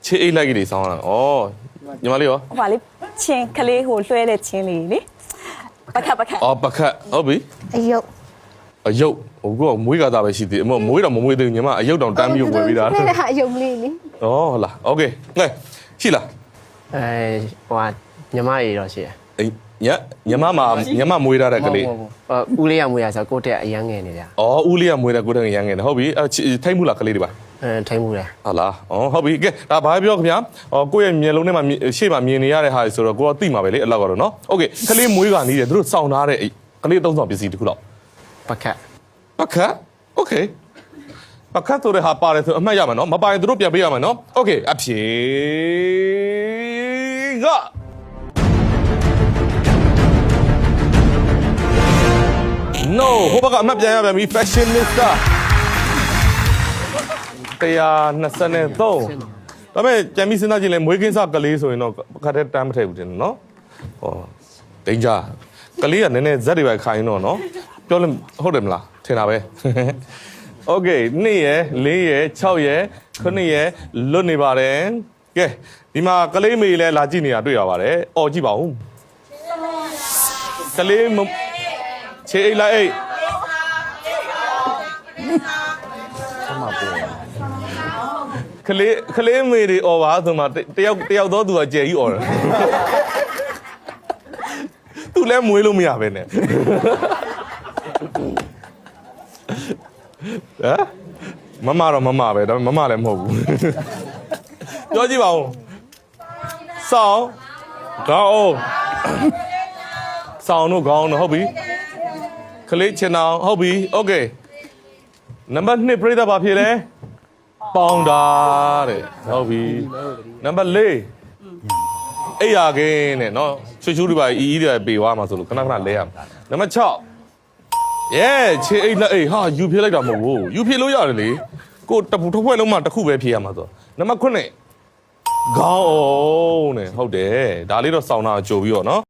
ခြေအိတ်လိုက်ကြီးတွေဆောင်းလာဩညီမလေးရော ဟိုပါလေချင်းကလေးဟိုလွှဲတဲ့ချင်းလေးလေပခတ်အော်ပခတ်ဟုတ်ပြီ အယုတ် အယုတ်ဟိုကမွေးကသားပဲရှိသေးအမမွေးတော့မမွေးသေးဘူးညီမအယုတ်တောင်တမ်းပြီးဝယ်ပြီးတာ အဲ့ဒါအယုတ်လေးလေ ဩဟုတ်လားโอเคကဲရှိလား ဟိုဟာညီမရေတော့ရှိတယ် အေးညီမမွေးထားတဲ့ကလေး ဦးလေးရမွေးရဆိုကိုယ့်တက်အရန်ငယ်နေကြ ဩဦးလေးကမွေးတဲ့ကိုတန်းရန်ငယ်တယ်ဟုတ်ပြီထိတ်မှုလားကလေးတွေပါ ထိုင်းမှုတယ် ဟုတ်လားဟုတ်ပြီကဲဒါဘာပြောခင်ဗျာကိုယ့်ရဲ့မျက်လုံးထဲမှာရှေ့မှာမြင်နေရတဲ့ဟာဆိုတော့ကိုကသိမှာပဲလေအလောက်ကတော့နော်โอเคကလေးမွေးကနေတယ်သူတို့စောင့်ထားတဲ့ကလေးသုံးဆောင်ပစ္စည်းတစ်ခုတော့ ပကတ် ပခတ်โอเคပခတ်ဆိုတဲ့ဟာပါတယ်ဆိုအမှတ်ရမှာနော်မပါရင်သူတို့ပြန်ပေးရမှာနော်โอเคအဖြေကno ဟိုဘက်ကအမှတ်ပြန်ရပြန်ပြီ fashionista 123ဒါပေမဲ့ကြံပြီးစဉ်းစားကြည့်လဲမွေးကင်းစကလေးဆိုရင်တော့ခက်တဲ့တမ်းမထည့်ဘူးတင်နော်ဟော danger ကလေးကနည်းနည်းဇက်တွေပဲခိုင်းတော့နော်ပြောလို့ဟုတ်တယ်မလားထင်တာပဲ okay 2ရယ်4ရယ်6ရယ်9ရယ်လွတ်နေပါတယ်ကဲဒီမှာကလေးမေလည်းလာကြည့်နေတာတွေ့ရပါတယ်အော်ကြည့်ပါဦးကလေးခြေအိတ်လိုက်အိတ်ကလေးမေတွေអော်ပါဆိုမှတယောက်တော့သူကကြယ်ကြီးអော်တယ်သူလည်းမွေးလို့မရပဲနဲ့ဟမ်မတော့မပဲဒါပေမဲ့မလည်းမဟုတ်ဘူးပြောကြည့်ပါဦးစောင်းခေါင်းစောင်းတို့ခေါင်းတို့ဟုတ်ပြီကလေးချင်အောင်ဟုတ်ပြီโอเคနံပါတ်2ပြိဿဘာဖြစ်လဲပေါင်တာတဲ့ဟုတ်ပြီနံပါတ်4အိယာကင်းတဲ့နော်ချွချူတွေပါအီးတွေပေသွားမှာဆိုလို့ခဏလဲရမှာနံပါတ်6ရဲခြေအိတ်လက်အိတ်ဟာယူဖြစ်လိုက်တာမဟုတ်ဘူးယူဖြစ်လို့ရတယ်လေကိုတပူတစ်ဖွဲ့လုံးမှတစ်ခုပဲဖြေရမှာဆိုနံပါတ်9ခေါင်းအောင်တဲ့ဟုတ်တယ်ဒါလေးတော့စောင်းတာကြိုပြီးတော့နော်